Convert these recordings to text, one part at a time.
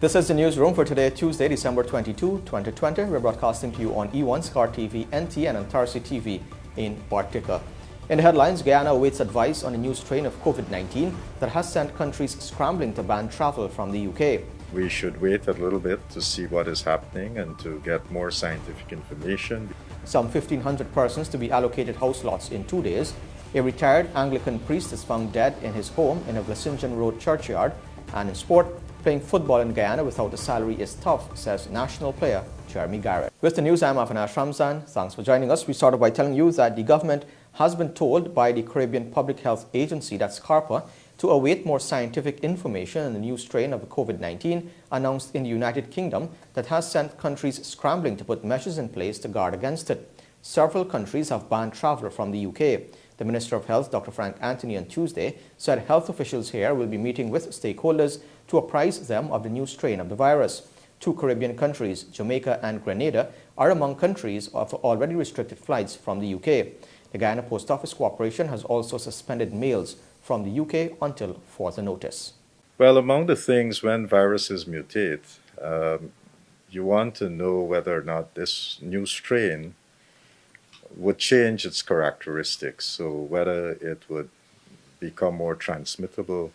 This is the newsroom for today, Tuesday, December 22, 2020. We're broadcasting to you on E1, Scar TV, NT, and Antarctica TV in Bartica. In the headlines, Guyana awaits advice on a new strain of COVID-19 that has sent countries scrambling to ban travel from the UK. We should wait a little bit to see what is happening and to get more scientific information. Some 1,500 persons to be allocated house lots in 2 days. A retired Anglican priest is found dead in his home in a Vlasingen Road churchyard. And in sport, playing football in Guyana without a salary is tough, says national player Jeremy Garrett. With the news, I'm Avinash Ramzan. Thanks for joining us. We started by telling you that the government has been told by the Caribbean Public Health Agency, that's CARPA, to await more scientific information on the new strain of COVID-19 announced in the United Kingdom that has sent countries scrambling to put measures in place to guard against it. Several countries have banned travel from the UK. The Minister of Health, Dr. Frank Anthony, on Tuesday said health officials here will be meeting with stakeholders to apprise them of the new strain of the virus. 2 Caribbean countries, Jamaica and Grenada, are among countries of already restricted flights from the UK. The Guyana Post Office Corporation has also suspended mails from the UK until further notice. Well, among the things when viruses mutate, you want to know whether or not this new strain would change its characteristics. So whether it would become more transmittable,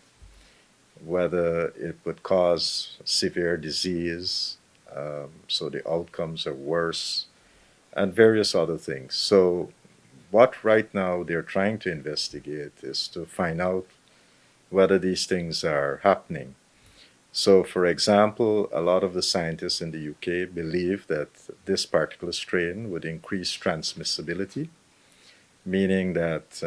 whether it would cause severe disease, so the outcomes are worse, and various other things. So what right now they're trying to investigate is to find out whether these things are happening. So, for example, a lot of the scientists in the UK believe that this particular strain would increase transmissibility, meaning that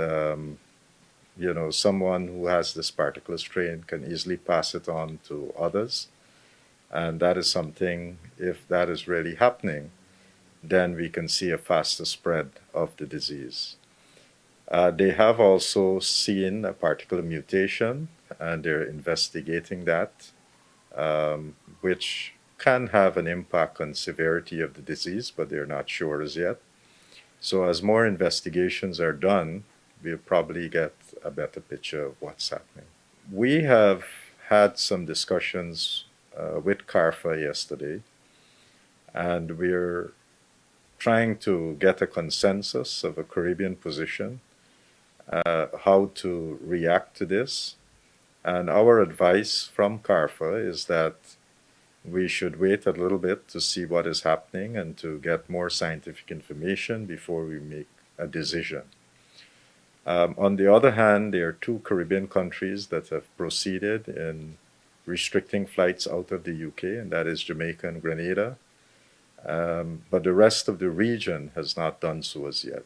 someone who has this particular strain can easily pass it on to others. And that is something, if that is really happening, then we can see a faster spread of the disease. They have also seen a particular mutation, and they're investigating that, which can have an impact on severity of the disease, but they're not sure as yet. So as more investigations are done, we'll probably get a better picture of what's happening. We have had some discussions with CARPA yesterday, and we're trying to get a consensus of a Caribbean position, how to react to this. And our advice from CARPA is that we should wait a little bit to see what is happening and to get more scientific information before we make a decision. On the other hand, there are 2 Caribbean countries that have proceeded in restricting flights out of the UK, and that is Jamaica and Grenada. But the rest of the region has not done so as yet.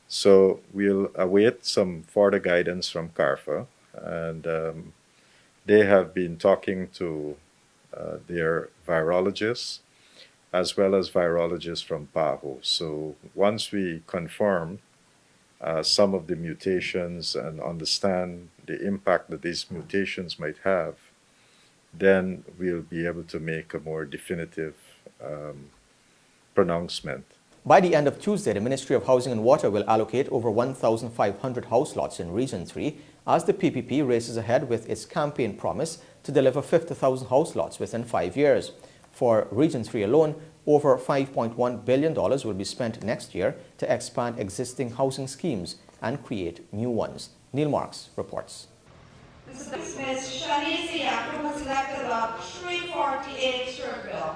So we'll await some further guidance from CARPA, and they have been talking to their virologists as well as virologists from PAHO. So once we confirm some of the mutations and understand the impact that these mutations might have, then we'll be able to make a more definitive pronouncement. By the end of Tuesday, the Ministry of Housing and Water will allocate over 1,500 house lots in Region 3 as the PPP races ahead with its campaign promise to deliver 50,000 house lots within 5 years. For Region 3 alone, over $5.1 billion will be spent next year to expand existing housing schemes and create new ones. Neil Marks reports. Ms. Shanice Yaku was elected lot 348 Sherville.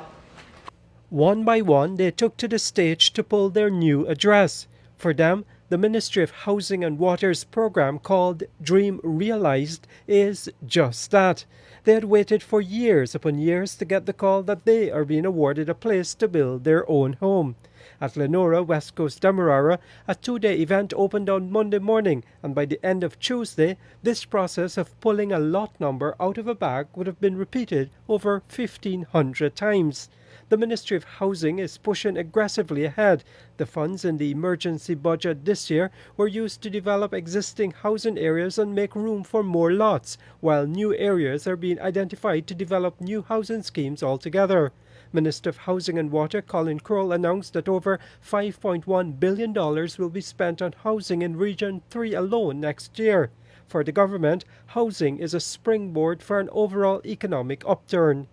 One by one, they took to the stage to pull their new address. For them, the Ministry of Housing and Water's program called Dream Realized is just that. They had waited for years upon years to get the call that they are being awarded a place to build their own home. At Lenora, West Coast Demerara, a 2-day event opened on Monday morning, and by the end of Tuesday, this process of pulling a lot number out of a bag would have been repeated over 1,500 times. The Ministry of Housing is pushing aggressively ahead. The funds in the emergency budget this year were used to develop existing housing areas and make room for more lots, while new areas are being identified to develop new housing schemes altogether. Minister of Housing and Water Colin Crowell announced that over $5.1 billion will be spent on housing in Region 3 alone next year. For the government, housing is a springboard for an overall economic upturn.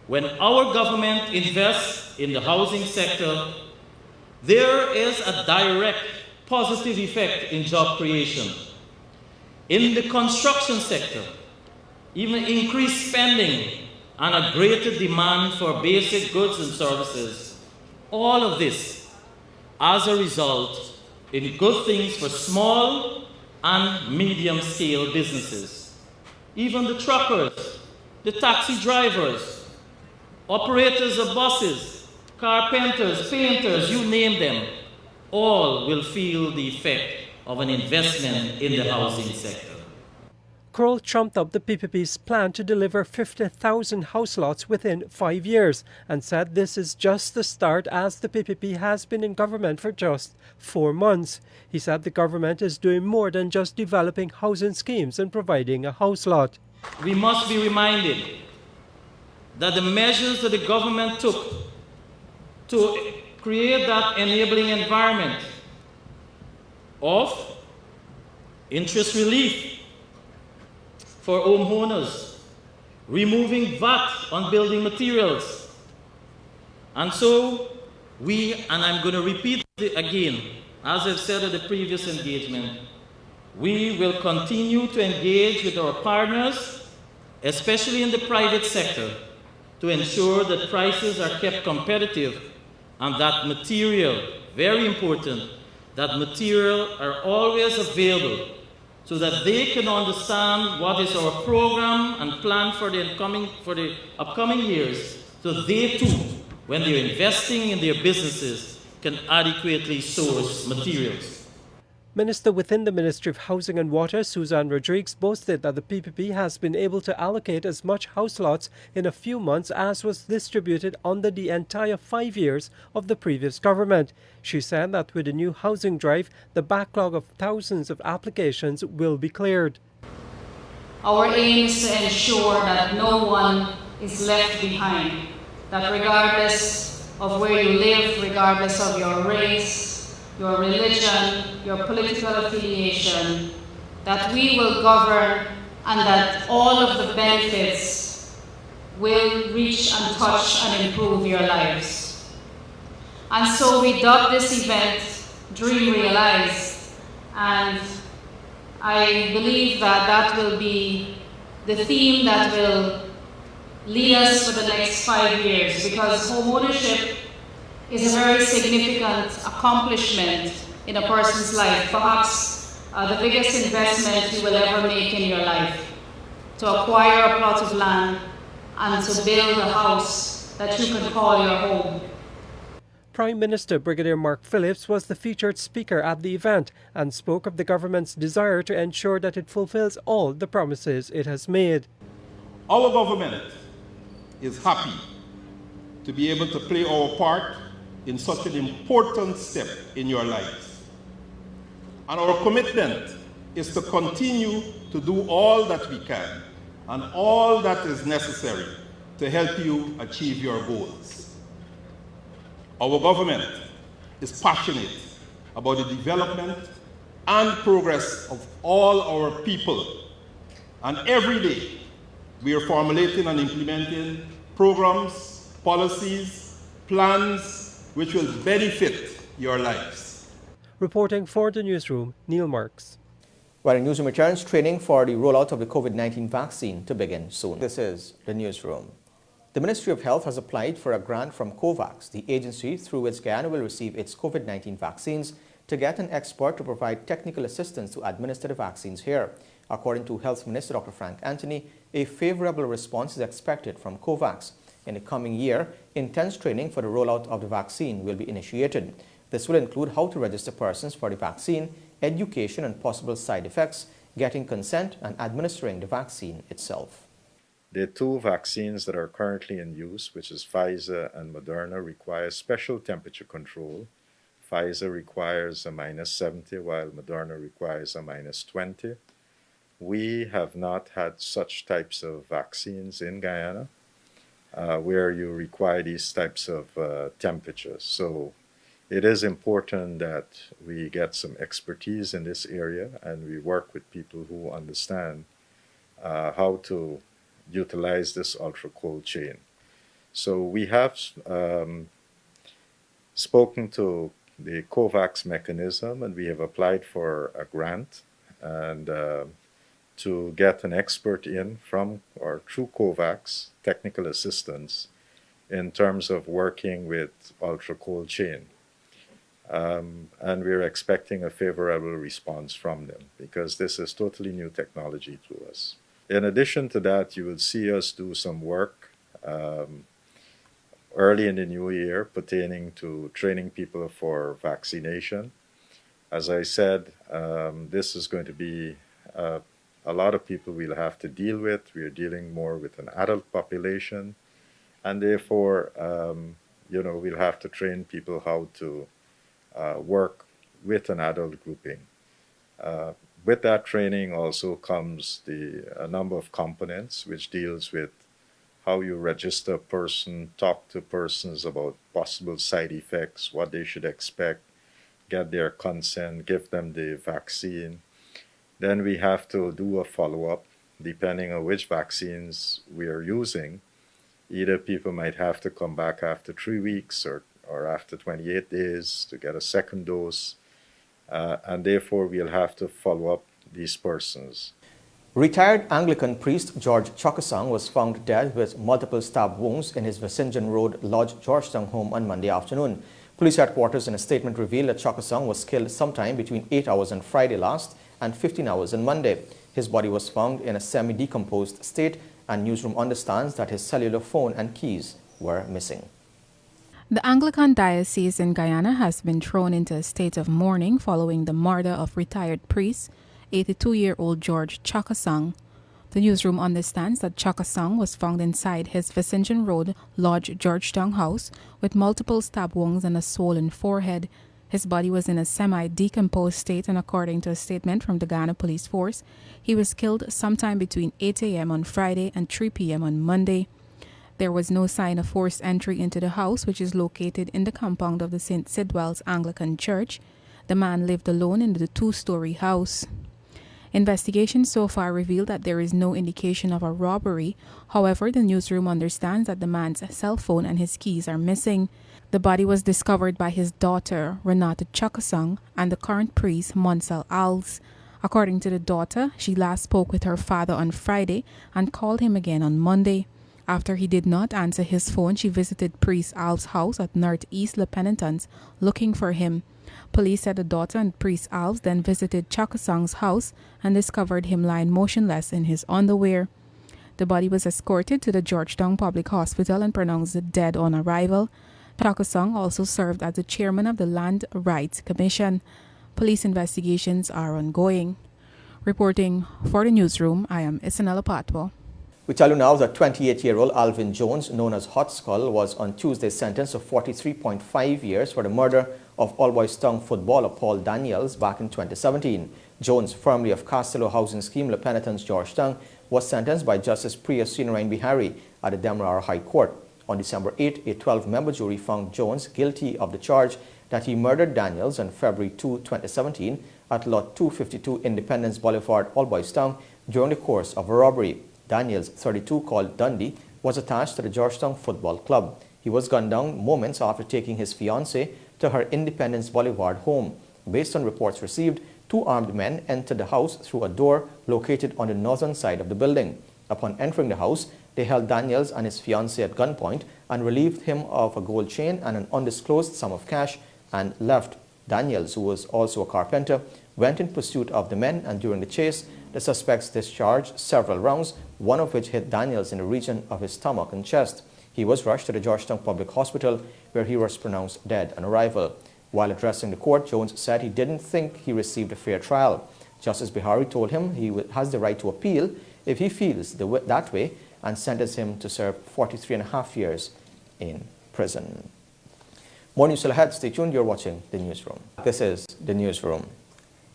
When our government invests in the housing sector, there is a direct positive effect in job creation. In the construction sector, even increased spending and a greater demand for basic goods and services. All of this, as a result, in good things for small and medium-scale businesses. Even the truckers, the taxi drivers, operators of buses, carpenters, painters, you name them, all will feel the effect of an investment in the housing sector. Kroll trumped up the PPP's plan to deliver 50,000 house lots within 5 years and said this is just the start as the PPP has been in government for just 4 months. He said the government is doing more than just developing housing schemes and providing a house lot. We must be reminded that the measures that the government took to create that enabling environment of interest relief for homeowners, removing VAT on building materials. And so and I'm going to repeat it again, as I've said at the previous engagement, we will continue to engage with our partners, especially in the private sector, to ensure that prices are kept competitive and that material, very important, that material are always available so that they can understand what is our program and plan for the upcoming years, so they too, when they're investing in their businesses, can adequately source materials. Minister within the Ministry of Housing and Water, Suzanne Rodriguez, boasted that the PPP has been able to allocate as much house lots in a few months as was distributed under the entire 5 years of the previous government. She said that with the new housing drive, the backlog of thousands of applications will be cleared. Our aim is to ensure that no one is left behind, that regardless of where you live, regardless of your race, your religion, your political affiliation, that we will govern and that all of the benefits will reach and touch and improve your lives. And so we dubbed this event Dream Realized, and I believe that that will be the theme that will lead us for the next 5 years, because homeownership is a very significant accomplishment in a person's life, perhaps the biggest investment you will ever make in your life, to acquire a plot of land and to build a house that you can call your home. Prime Minister Brigadier Mark Phillips was the featured speaker at the event and spoke of the government's desire to ensure that it fulfills all the promises it has made. Our government is happy to be able to play our part in such an important step in your lives. And our commitment is to continue to do all that we can and all that is necessary to help you achieve your goals. Our government is passionate about the development and progress of all our people. And every day we are formulating and implementing programs, policies, plans which will benefit your lives. Reporting for the Newsroom, Neil Marks. Well, the Newsroom returns, training for the rollout of the COVID-19 vaccine to begin soon. This is the Newsroom. The Ministry of Health has applied for a grant from COVAX. The agency, through which Guyana will receive its COVID-19 vaccines, to get an expert to provide technical assistance to administer the vaccines here. According to Health Minister Dr. Frank Anthony, a favorable response is expected from COVAX. In the coming year, intense training for the rollout of the vaccine will be initiated. This will include how to register persons for the vaccine, education on possible side effects, getting consent, and administering the vaccine itself. The two vaccines that are currently in use, which is Pfizer and Moderna, require special temperature control. Pfizer requires a -70, while Moderna requires a -20. We have not had such types of vaccines in Guyana, where you require these types of temperatures. So it is important that we get some expertise in this area and we work with people who understand how to utilize this ultra cold chain. So we have spoken to the COVAX mechanism, and we have applied for a grant and to get an expert in from or through COVAX, technical assistance, in terms of working with ultra cold chain. And we're expecting a favorable response from them because this is totally new technology to us. In addition to that, you will see us do some work early in the new year pertaining to training people for vaccination. As I said, this is going to be a lot of people we'll have to deal with. We are dealing more with an adult population, and therefore, we'll have to train people how to work with an adult grouping. With that training also comes a number of components which deals with how you register a person, talk to persons about possible side effects, what they should expect, get their consent, give them the vaccine. Then we have to do a follow-up depending on which vaccines we are using. Either people might have to come back after 3 weeks or after 28 days to get a second dose, and therefore we'll have to follow up these persons. Retired Anglican priest George Chokasang was found dead with multiple stab wounds in his Vincentian Road Lodge, Georgetown home on Monday afternoon. Police headquarters in a statement revealed that Chokasang was killed sometime between 8 hours on Friday last and 15 hours on Monday. His body was found in a semi-decomposed state, and Newsroom understands that his cellular phone and keys were missing. The Anglican diocese in Guyana has been thrown into a state of mourning following the murder of retired priest 82-year-old George Chokasang. The Newsroom understands that Chokasang was found inside his Vincentian Road Lodge, Georgetown house with multiple stab wounds and a swollen forehead. His body was in a semi-decomposed state, and according to a statement from the Guyana Police Force, he was killed sometime between 8 a.m. on Friday and 3 p.m. on Monday. There was no sign of forced entry into the house, which is located in the compound of the St. Sidwell's Anglican Church. The man lived alone in the 2-story house. Investigations so far reveal that there is no indication of a robbery. However, the Newsroom understands that the man's cell phone and his keys are missing. The body was discovered by his daughter, Renata Chokasang, and the current priest, Monsel Alves. According to the daughter, she last spoke with her father on Friday and called him again on Monday. After he did not answer his phone, she visited Priest Alves' house at Northeast La Penitence looking for him. Police said the daughter and Priest Alves then visited Chokasang's house and discovered him lying motionless in his underwear. The body was escorted to the Georgetown Public Hospital and pronounced dead on arrival. Chokasang also served as the chairman of the Land Rights Commission. Police investigations are ongoing. Reporting for the Newsroom, I am Isanella Patwa. We tell you now that 28-year-old Alvin Jones, known as Hot Skull, was on Tuesday sentenced to 43.5 years for the murder of All Boys Town footballer Paul Daniels back in 2017. Jones, formerly of Castello Housing Scheme, La Penitence, Georgetown, was sentenced by Justice Priya Sinarain Bihari at the Demerara High Court. On December 8, a 12-member jury found Jones guilty of the charge that he murdered Daniels on February 2, 2017 at Lot 252 Independence Boulevard, All Boys Town during the course of a robbery. Daniels, 32, called Dundee, was attached to the Georgetown Football Club. He was gunned down moments after taking his fiancée to her Independence Boulevard home. Based on reports received, 2 armed men entered the house through a door located on the northern side of the building. Upon entering the house, they held Daniels and his fiancée at gunpoint and relieved him of a gold chain and an undisclosed sum of cash and left. Daniels, who was also a carpenter, went in pursuit of the men, and during the chase, the suspects discharged several rounds, one of which hit Daniels in the region of his stomach and chest. He was rushed to the Georgetown Public Hospital, where he was pronounced dead on arrival. While addressing the court, Jones said he didn't think he received a fair trial. Justice Bihari told him he has the right to appeal if he feels that way, and sentenced him to serve 43.5 years in prison. More news ahead. Stay tuned. You're watching The Newsroom. This is The Newsroom.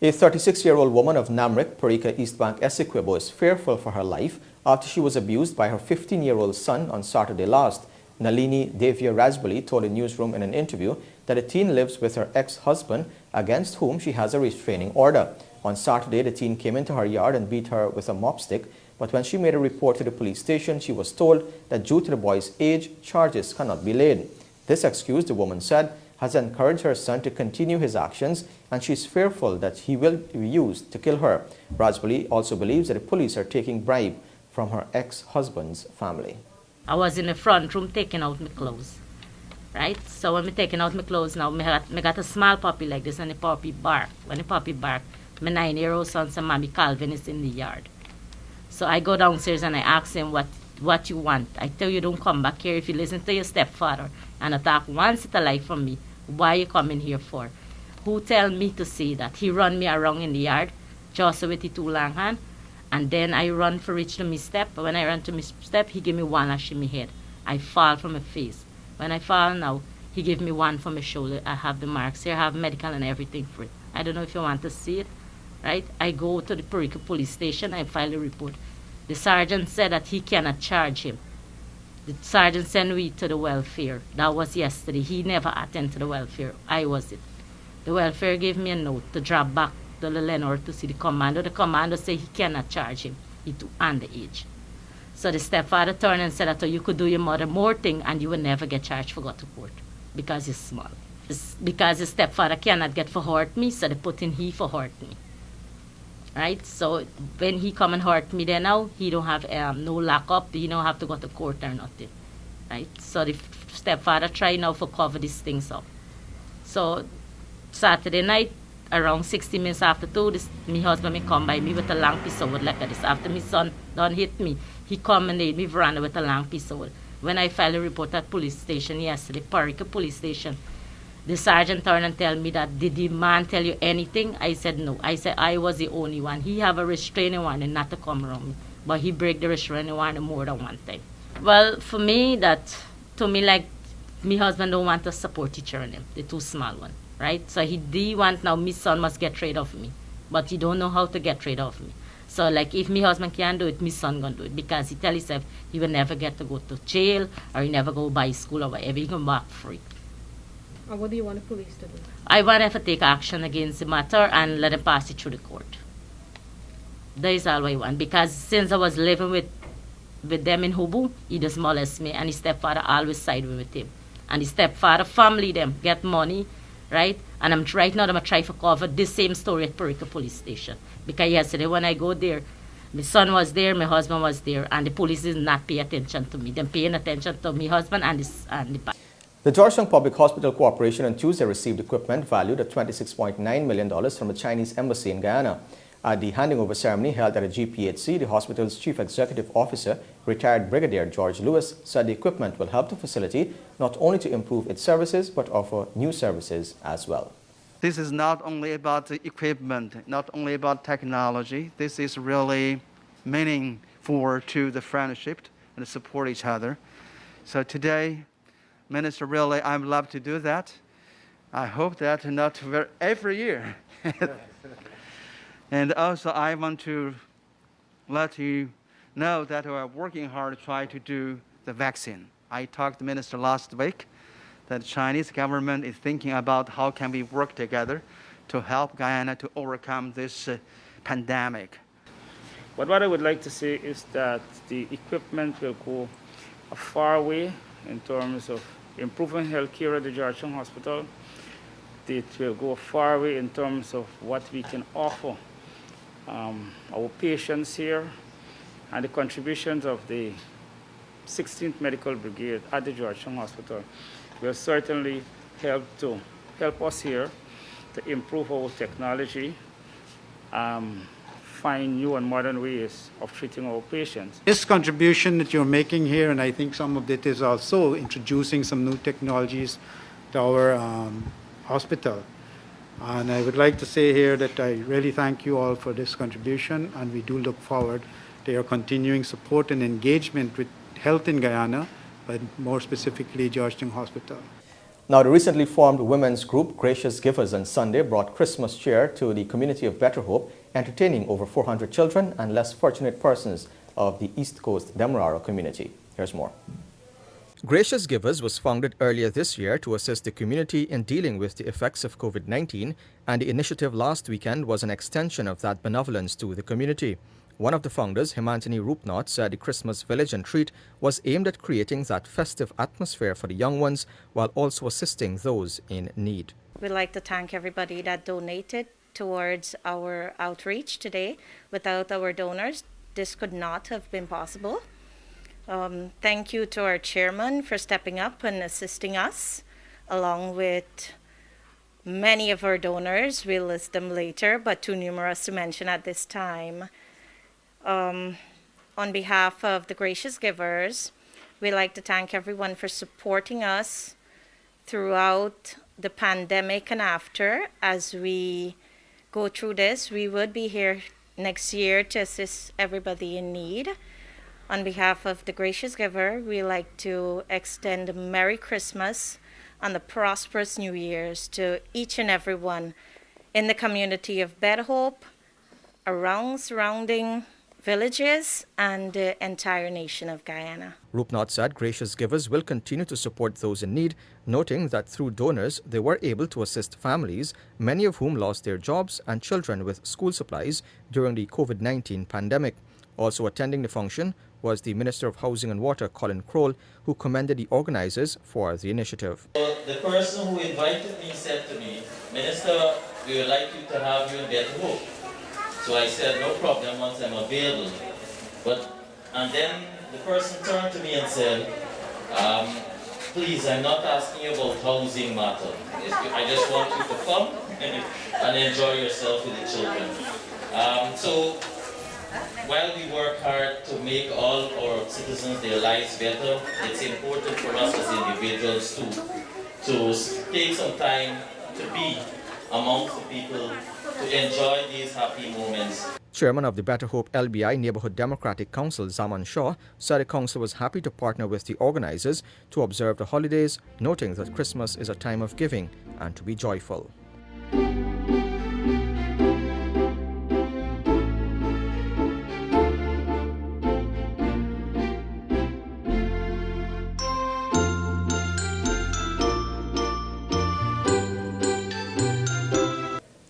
A 36-year-old woman of Namrik, Parika, East Bank, Essequibo is fearful for her life after she was abused by her 15-year-old son on Saturday last. Nalini Devya Razbali told The Newsroom in an interview that the teen lives with her ex-husband, against whom she has a restraining order. On Saturday, the teen came into her yard and beat her with a mop stick. But when she made a report to the police station, she was told that due to the boy's age, charges cannot be laid. This excuse, the woman said, has encouraged her son to continue his actions, and she is fearful that he will be used to kill her. Rajbali also believes that the police are taking bribe from her ex-husband's family. I was in the front room taking out my clothes, right? So when I'm taking out my clothes now, I got a small puppy like this, and the puppy bark. When the puppy bark, my 9-year-old son said, "Mommy, Calvin is in the yard." So I go downstairs and I ask him, what you want? I tell you, don't come back here. If you listen to your stepfather and attack one sit alive from me, why you coming here for? Who tell me to say that? He run me around in the yard, just with the 2 long hand, and then I run for reach to my step. When I run to my step, he give me one lash in my head. I fall from my face. When I fall now, he give me one for my shoulder. I have the marks here, I have medical and everything for it. I don't know if you want to see it, right? I go to the Perica police station, I file a report. The sergeant said that he cannot charge him. The sergeant sent me to the welfare. That was yesterday. He never attended to the welfare. I was it. The welfare gave me a note to drop back to the Lenore to see the commander. The commander said he cannot charge him. He too underage. So the stepfather turned and said that, "Oh, you could do your mother more thing and you will never get charged for go to court because you're small." Because the stepfather cannot get for hurt me, so they put in he for hurt me. Right? So when he come and hurt me there now, he don't have no lockup, he don't have to go to court or nothing. Right? So the stepfather try now for cover these things up. So Saturday night, around 60 minutes after 2, my husband may come by me with a long piece of wood like this. After my son done hit me, he come and laid me veranda with a long piece of wood. When I filed a report at police station yesterday, Perica police station, the sergeant turned and tell me that, "Did the man tell you anything?" I said no. I said I was the only one. He have a restraining warning not to come around me, but he break the restraining warning more than one time. Well, for me, to me, like, my husband don't want to support each other, the 2 small one, right? So he want now my son must get rid of me, but he don't know how to get rid of me. So like if my husband can't do it, my son gonna do it, because he tell himself he will never get to go to jail or he never go by school or whatever. He come back free. And what do you want the police to do? I want them to take action against the matter and let them pass it through the court. That is all I want, because since I was living with them in Hubu, he just molest me, and his stepfather always side with him. And his stepfather family them get money, right? And right now I'm trying to cover this same story at Perica police station. Because yesterday when I go there, my son was there, my husband was there, and the police did not pay attention to me. They're paying attention to my husband and the The Georgetown Public Hospital Corporation on Tuesday received equipment valued at $26.9 million from the Chinese embassy in Guyana. At the handing over ceremony held at a GPHC, the hospital's chief executive officer, retired Brigadier George Lewis, said the equipment will help the facility not only to improve its services but offer new services as well. This is not only about the equipment, not only about technology. This is really meaningful to the friendship and support each other. So today, Minister, really, I would love to do that. I hope that not every year. And also, I want to let you know that we are working hard to try to do the vaccine. I talked to the minister last week that the Chinese government is thinking about how can we work together to help Guyana to overcome this pandemic. But what I would like to say is that the equipment will go a far way in terms of improving health care at the Georgetown Hospital. It will go a far way in terms of what we can offer our patients here, and the contributions of the 16th Medical Brigade at the Georgetown Hospital will certainly help us here to improve our technology, find new and modern ways of treating our patients. This contribution that you're making here, and I think some of it is also introducing some new technologies to our hospital. And I would like to say here that I really thank you all for this contribution, and we do look forward to your continuing support and engagement with health in Guyana, but more specifically Georgetown Hospital. Now, the recently formed women's group Gracious Givers on Sunday brought Christmas cheer to the community of Better Hope, entertaining over 400 children and less fortunate persons of the East Coast Demerara community. Here's more. Gracious Givers was founded earlier this year to assist the community in dealing with the effects of COVID-19, and the initiative last weekend was an extension of that benevolence to the community. One of the founders, Himantini Roopnath, said the Christmas Village and Treat was aimed at creating that festive atmosphere for the young ones while also assisting those in need. We'd like to thank everybody that donated towards our outreach today. Without our donors, this could not have been possible. Thank you to our chairman for stepping up and assisting us, along with many of our donors. We'll list them later, but too numerous to mention at this time. On behalf of the gracious givers, we'd like to thank everyone for supporting us throughout the pandemic and after. As we go through this, we would be here next year to assist everybody in need. On behalf of the gracious giver, we like to extend a Merry Christmas and a prosperous New Year's to each and everyone in the community of Better Hope, around surrounding villages, and the entire nation of Guyana. Roopnath said gracious givers will continue to support those in need, noting that through donors they were able to assist families, many of whom lost their jobs, and children with school supplies during the COVID-19 pandemic. Also attending the function was the Minister of Housing and Water, Colin Crowell, who commended the organizers for the initiative. The person who invited me said to me, "Minister, we would like you to have you in Better Hope." So I said, "No problem, once I'm available." And then the person turned to me and said, "Please, I'm not asking you about housing matter. I just want you to come and enjoy yourself with the children." So while we work hard to make all our citizens, their lives better, it's important for us as individuals to take some time to be amongst the people, to enjoy these happy moments. Chairman of the Better Hope LBI Neighborhood Democratic Council, Zaman Shaw, said the council was happy to partner with the organizers to observe the holidays, noting that Christmas is a time of giving and to be joyful.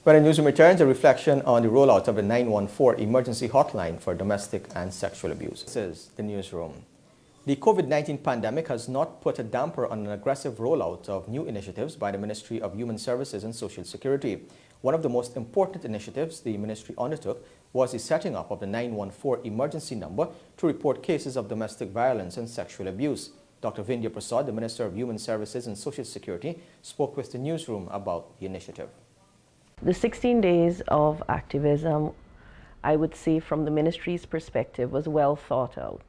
When the newsroom returns, a reflection on the rollout of the 914 emergency hotline for domestic and sexual abuse. This is the newsroom. The COVID-19 pandemic has not put a damper on an aggressive rollout of new initiatives by the Ministry of Human Services and Social Security. One of the most important initiatives the ministry undertook was the setting up of the 914 emergency number to report cases of domestic violence and sexual abuse. Dr. Vindya Prasad, the Minister of Human Services and Social Security, spoke with the newsroom about the initiative. The 16 days of activism, I would say from the ministry's perspective, was well thought out.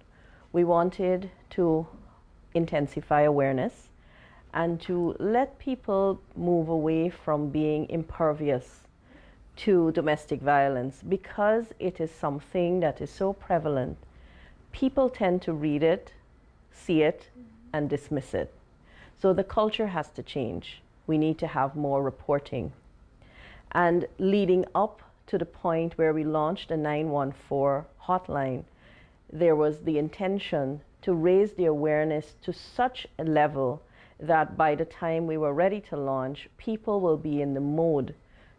We wanted to intensify awareness and to let people move away from being impervious to domestic violence because it is something that is so prevalent. People tend to read it, see it, and dismiss it. So the culture has to change. We need to have more reporting. And leading up to the point where we launched a 914 hotline, there was the intention to raise the awareness to such a level that by the time we were ready to launch, people will be in the mode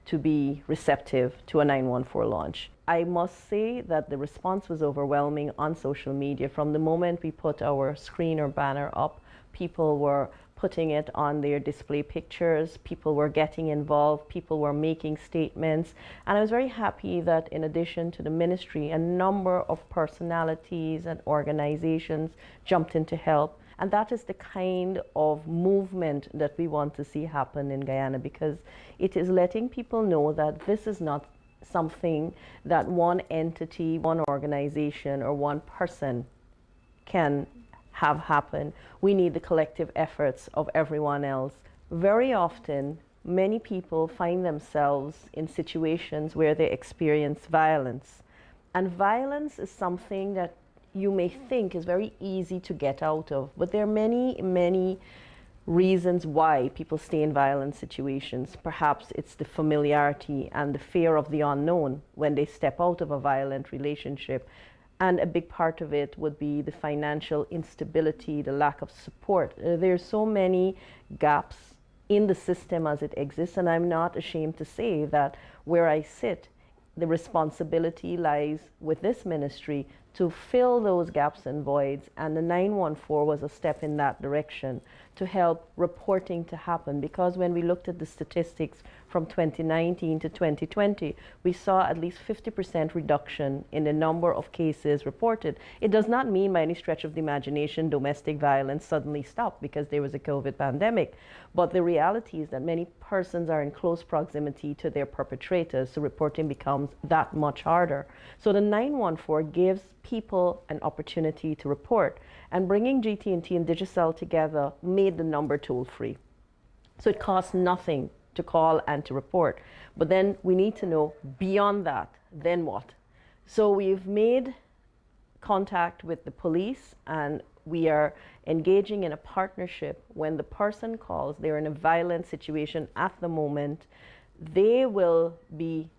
to be receptive to a 914 launch. I must say that the response was overwhelming on social media. From the moment we put our screen or banner up, people were putting it on their display pictures, people were getting involved, people were making statements, and I was very happy that in addition to the ministry, a number of personalities and organizations jumped in to help. And that is the kind of movement that we want to see happen in Guyana, because it is letting people know that this is not something that one entity, one organization, or one person can have happen. We need the collective efforts of everyone else. Very often, many people find themselves in situations where they experience violence. And violence is something that you may think is very easy to get out of, but there are many, many reasons why people stay in violent situations. Perhaps it's the familiarity and the fear of the unknown when they step out of a violent relationship. And a big part of it would be the financial instability, the lack of support. There's so many gaps in the system as it exists, and I'm not ashamed to say that where I sit the responsibility lies with this ministry to fill those gaps and voids, and the 914 was a step in that direction to help reporting to happen, because when we looked at the statistics from 2019 to 2020, we saw at least 50% reduction in the number of cases reported. It does not mean by any stretch of the imagination domestic violence suddenly stopped because there was a COVID pandemic, but the reality is that many persons are in close proximity to their perpetrators, so reporting becomes that much harder. So the 914 gives people an opportunity to report, and bringing GT&T and Digicel together made the number toll-free. So it costs nothing to call and to report. But then we need to know beyond that, then what? So we've made contact with the police, and we are engaging in a partnership. When the person calls, they're in a violent situation at the moment, they will be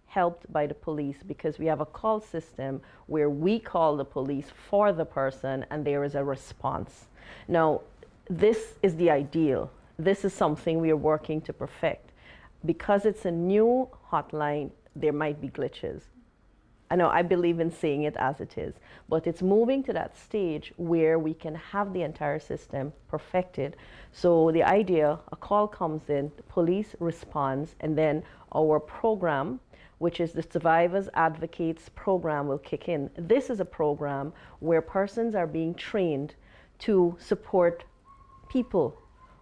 helped by the police, because we have a call system where we call the police for the person and there is a response. Now, this is the ideal. This is something we are working to perfect. Because it's a new hotline, there might be glitches. I know, I believe in saying it as it is, but it's moving to that stage where we can have the entire system perfected. So the idea, a call comes in, the police responds, and then our program, which is the Survivors Advocates program, will kick in. This is a program where persons are being trained to support people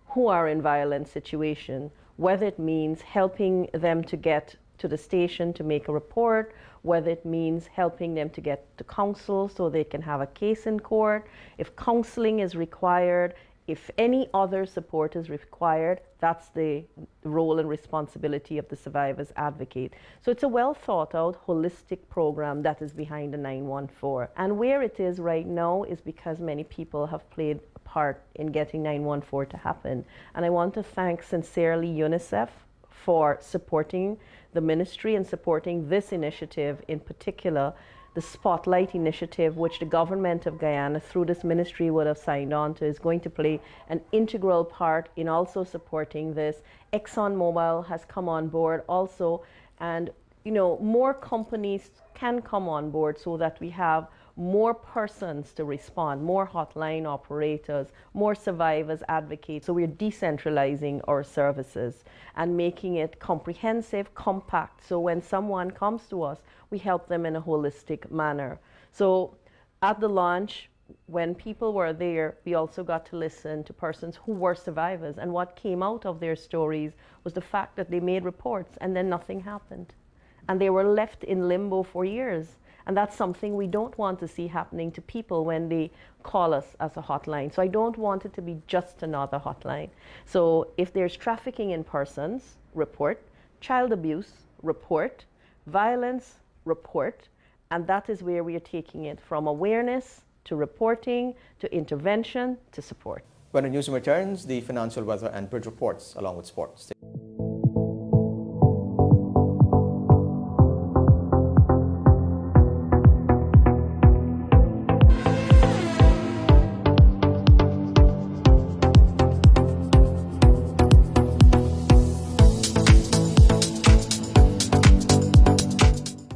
who are in violent situations, whether it means helping them to get to the station to make a report, whether it means helping them to get to counsel so they can have a case in court, if counseling is required, if any other support is required, that's the role and responsibility of the Survivors Advocate. So it's a well thought out, holistic program that is behind the 914. And where it is right now is because many people have played a part in getting 914 to happen. And I want to thank sincerely UNICEF for supporting the ministry and supporting this initiative in particular, the Spotlight initiative, which the government of Guyana through this ministry would have signed on to, is going to play an integral part in also supporting this. ExxonMobil has come on board also, and you know, more companies can come on board so that we have more persons to respond, more hotline operators, more survivors advocates. So we're decentralizing our services and making it comprehensive, compact. So when someone comes to us, we help them in a holistic manner. So at the launch, when people were there, we also got to listen to persons who were survivors. And what came out of their stories was the fact that they made reports and then nothing happened. And they were left in limbo for years. And that's something we don't want to see happening to people when they call us as a hotline. So I don't want it to be just another hotline. So if there's trafficking in persons, report. Child abuse, report. Violence, report. And that is where we are taking it, from awareness to reporting to intervention to support. When the newsroom returns, the financial, weather and bridge reports along with sports.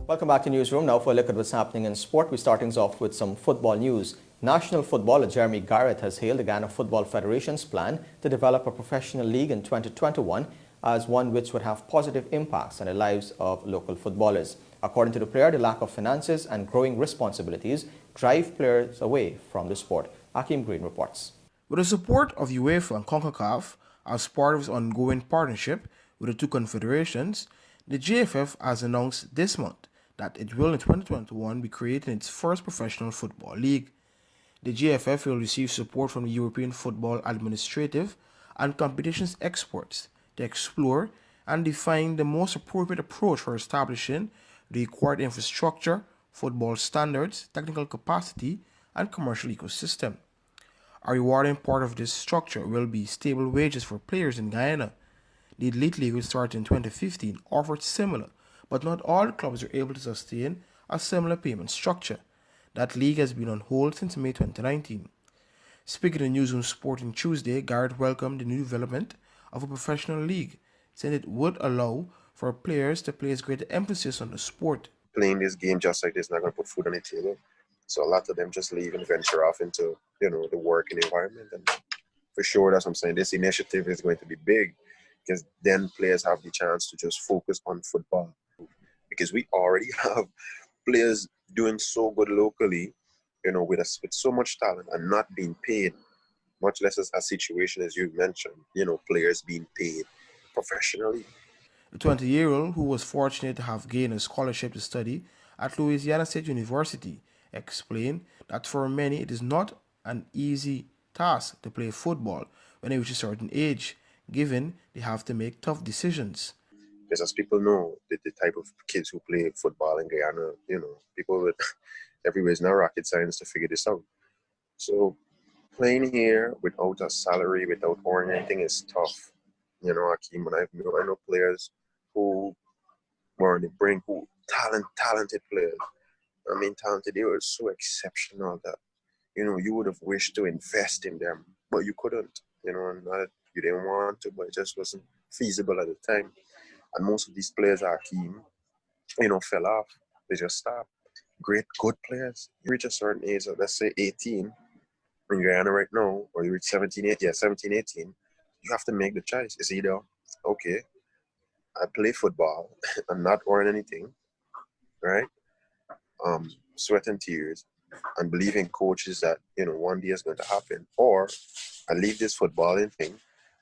Welcome back to Newsroom. Now for a look at what's happening in sport. We're starting off with some football news. National footballer Jeremy Garrett has hailed the Guyana Football Federation's plan to develop a professional league in 2021 as one which would have positive impacts on the lives of local footballers. According to the player, the lack of finances and growing responsibilities drive players away from the sport. Akim Green reports. With the support of UEFA and CONCACAF as part of its ongoing partnership with the two confederations, the GFF has announced this month that it will in 2021 be creating its first professional football league. The GFF will receive support from the European Football Administrative and competitions experts to explore and define the most appropriate approach for establishing the required infrastructure, football standards, technical capacity, and commercial ecosystem. A rewarding part of this structure will be stable wages for players in Guyana. The Elite League, which started in 2015, offered similar, but not all clubs are able to sustain a similar payment structure. That league has been on hold since May 2019. Speaking to Newsroom Sporting Tuesday, Garrett welcomed the new development of a professional league, saying it would allow for players to place greater emphasis on the sport. Playing this game just like this is not going to put food on the table. So a lot of them just leave and venture off into, the working environment. And for sure, that's what I'm saying. This initiative is going to be big because then players have the chance to just focus on football. Because we already have players doing so good locally, with so much talent and not being paid, much less as a situation as you mentioned, players being paid professionally. The 20-year-old, who was fortunate to have gained a scholarship to study at Louisiana State University, explained that for many it is not an easy task to play football when they reach a certain age, given they have to make tough decisions. Because as people know, the type of kids who play football in Guyana, people with everywhere is not rocket science to figure this out. So playing here without a salary, without earning anything is tough. Akeem, and I know players who were on the brink, who talented players. I mean, talented, they were so exceptional that, you would have wished to invest in them, but you couldn't, and not that you didn't want to, but it just wasn't feasible at the time. And most of these players, Akeem, fell off. They just stopped. Great, good players. You reach a certain age of, let's say, 18 in Guyana right now, or you reach 17, 18, you have to make the choice. It's either, okay, I play football and not earn anything, right? Sweat and tears, and believe in coaches that, one day is going to happen. Or I leave this footballing thing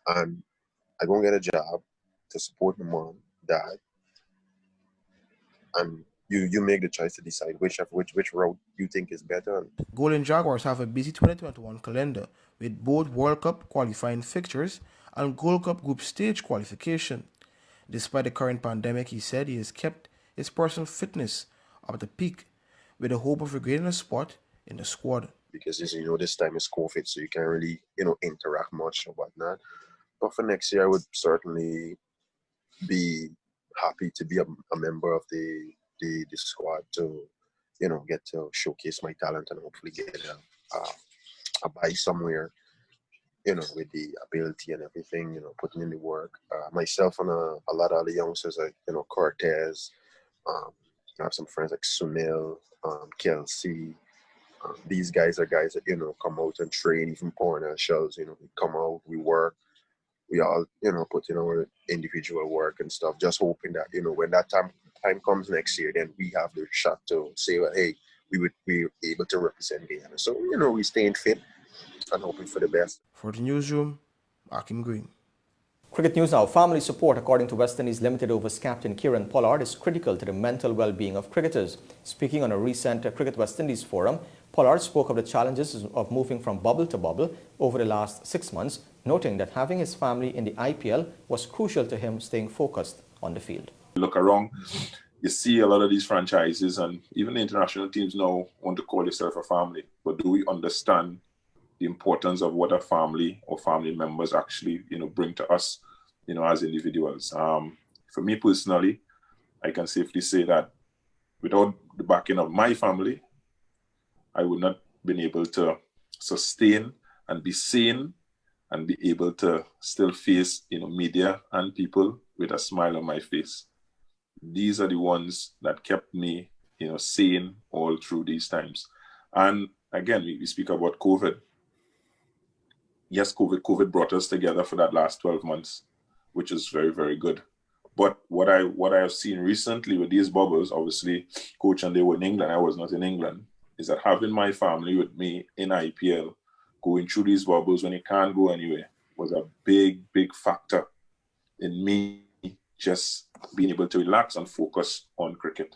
and I go and get a job to support my mom, dad, and you make the choice to decide which route you think is better. Golden Jaguars have a busy 2021 calendar with both World Cup qualifying fixtures and Gold Cup group stage qualification. Despite the current pandemic, he said he has kept his personal fitness up at the peak with the hope of regaining a spot in the squad. Because this time is COVID, so you can't really, interact much or whatnot. But for next year, I would certainly be happy to be a member of the squad to, get to showcase my talent and hopefully get a buy somewhere, with the ability and everything, putting in the work. Myself and a lot of other youngsters like, Cortez, I have some friends like Sunil, Kelsey. These guys are guys that, come out and train, even pouring our shells, we come out, we work. We all, put in our individual work and stuff, just hoping that, when that time comes next year, then we have the shot to say, well, hey, we're able to represent Guyana. So, we staying fit and hoping for the best. For the newsroom, Akim Green. Cricket news now. Family support, according to West Indies Limited Overs captain Kieran Pollard, is critical to the mental well-being of cricketers. Speaking on a recent Cricket West Indies forum, Pollard spoke of the challenges of moving from bubble to bubble over the last 6 months, noting that having his family in the IPL was crucial to him staying focused on the field. Look around, you see a lot of these franchises and even the international teams now want to call yourself a family. But do we understand the importance of what a family or family members actually, bring to us, as individuals? For me personally, I can safely say that without the backing of my family, I would not have been able to sustain and be sane and be able to still face, media and people with a smile on my face. These are the ones that kept me, sane all through these times. And again, we speak about COVID. Yes, COVID brought us together for that last 12 months, which is very, very good. But what I have seen recently with these bubbles, obviously, Coach and they were in England, I was not in England, is that having my family with me in IPL, going through these bubbles when you can't go anywhere, was a big, big factor in me just being able to relax and focus on cricket.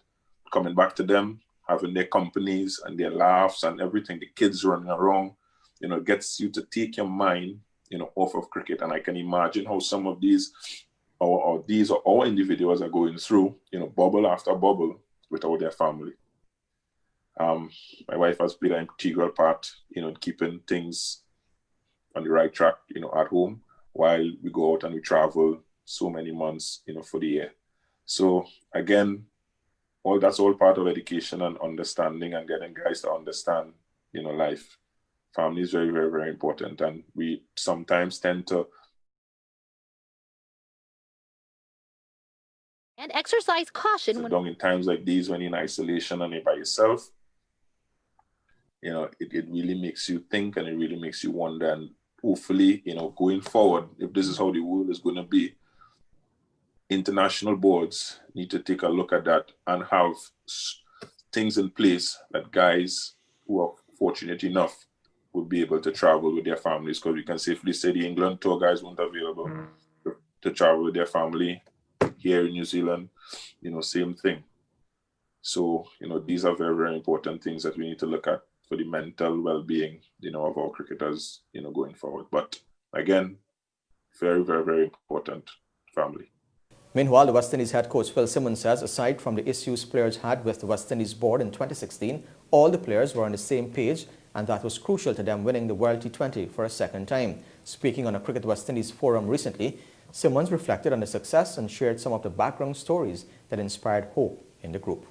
Coming back to them, having their companies and their laughs and everything, the kids running around, gets you to take your mind, off of cricket. And I can imagine how some of these, or our individuals are going through, bubble after bubble without their family. My wife has played an integral part, in keeping things on the right track, at home, while we go out and we travel so many months, for the year. So again, that's all part of education and understanding and getting guys to understand, life. Family is very, very, very important. And we sometimes tend to and exercise caution So in times like these, when you're in isolation and you're by yourself, you know, it really makes you think and it really makes you wonder. And hopefully, you know, going forward, if this is how the world is going to be, international boards need to take a look at that and have things in place that guys who are fortunate enough would be able to travel with their families. Because we can safely say the England tour guys weren't available to travel with their family. Here in New Zealand, you know, same thing. So, you know, these are very, very important things that we need to look at for the mental well-being, you know, of our cricketers, you know, going forward. But again, very, very, very important family. Meanwhile, the West Indies head coach Phil Simmons says aside from the issues players had with the West Indies board in 2016, all the players were on the same page, and that was crucial to them winning the World T20 for a second time. Speaking on a Cricket West Indies forum recently, Simmons reflected on the success and shared some of the background stories that inspired hope in the group.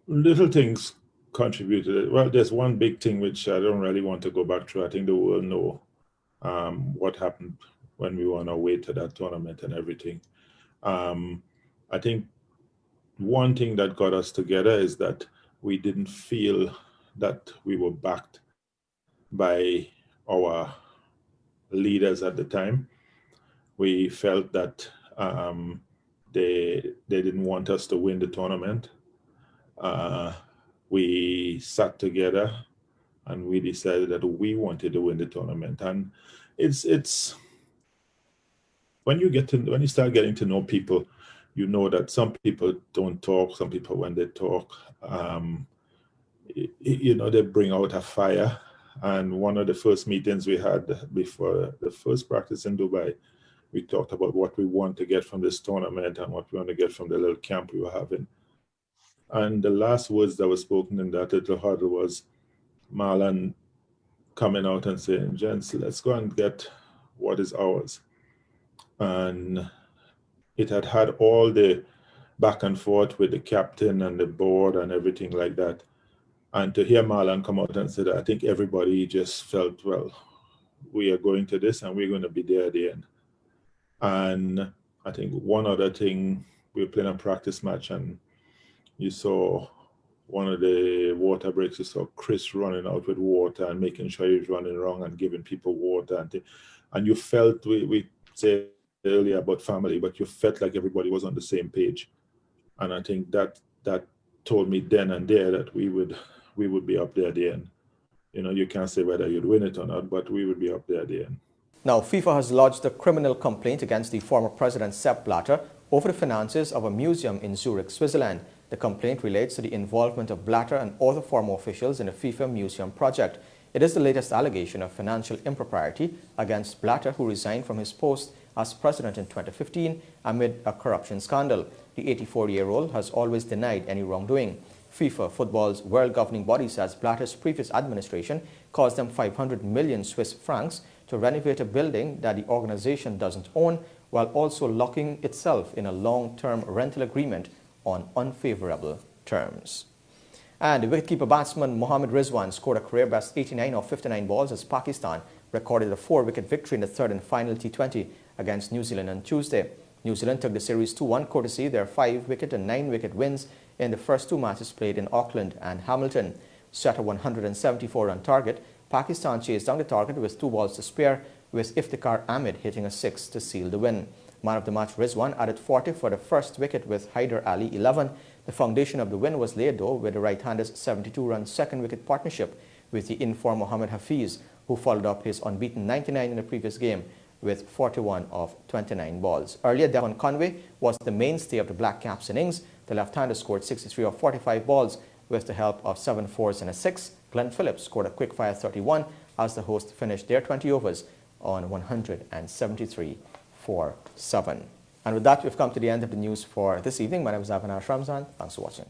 Little things contributed. Well, there's one big thing which I don't really want to go back to. I think the world know what happened when we were on our way to that tournament and everything. I think one thing that got us together is that we didn't feel that we were backed by our leaders at the time. We felt that they didn't want us to win the tournament. We sat together and we decided that we wanted to win the tournament. And it's when you start getting to know people, you know that some people don't talk. Some people, when they talk, you know, they bring out a fire. And one of the first meetings we had before the first practice in Dubai, we talked about what we want to get from this tournament and what we want to get from the little camp we were having. And the last words that were spoken in that little huddle was Marlon coming out and saying, "Gents, let's go and get what is ours." And it had all the back and forth with the captain and the board and everything like that. And to hear Marlon come out and say that, I think everybody just felt, well, we are going to this and we're going to be there at the end. And I think one other thing, we were playing a practice match and you saw one of the water breaks, you saw Chris running out with water and making sure he was running wrong and giving people water. And you felt, we said earlier about family, but you felt like everybody was on the same page. And I think that told me then and there that we would be up there at the end. You know, you can't say whether you'd win it or not, but we would be up there at the end. Now, FIFA has lodged a criminal complaint against the former president Sepp Blatter over the finances of a museum in Zurich, Switzerland. The complaint relates to the involvement of Blatter and other former officials in the FIFA museum project. It is the latest allegation of financial impropriety against Blatter, who resigned from his post as president in 2015 amid a corruption scandal. The 84-year-old has always denied any wrongdoing. FIFA, football's world governing body, says Blatter's previous administration cost them 500 million Swiss francs to renovate a building that the organization doesn't own, while also locking itself in a long-term rental agreement on unfavorable terms. And the wicketkeeper batsman Mohammad Rizwan scored a career-best 89 of 59 balls as Pakistan recorded a 4-wicket victory in the third and final T20 against New Zealand on Tuesday. New Zealand took the series 2-1 courtesy their 5-wicket and 9-wicket wins in the first two matches played in Auckland and Hamilton. Set a 174 run target, Pakistan chased down the target with 2 balls to spare, with Iftikhar Ahmed hitting a 6 to seal the win. Man of the match Rizwan added 40 for the first wicket with Haider Ali 11. The foundation of the win was laid though with the right-hander's 72-run second wicket partnership with the in-form Mohammad Hafiz, who followed up his unbeaten 99 in the previous game with 41 of 29 balls. Earlier, Devon Conway was the mainstay of the Black Caps innings. The left-hander scored 63 of 45 balls with the help of 7 fours and a 6. Glenn Phillips scored a quick-fire 31 as the hosts finished their 20 overs on 173 for 7. And with that, we've come to the end of the news for this evening. My name is Avinash Ramzan. Thanks for watching.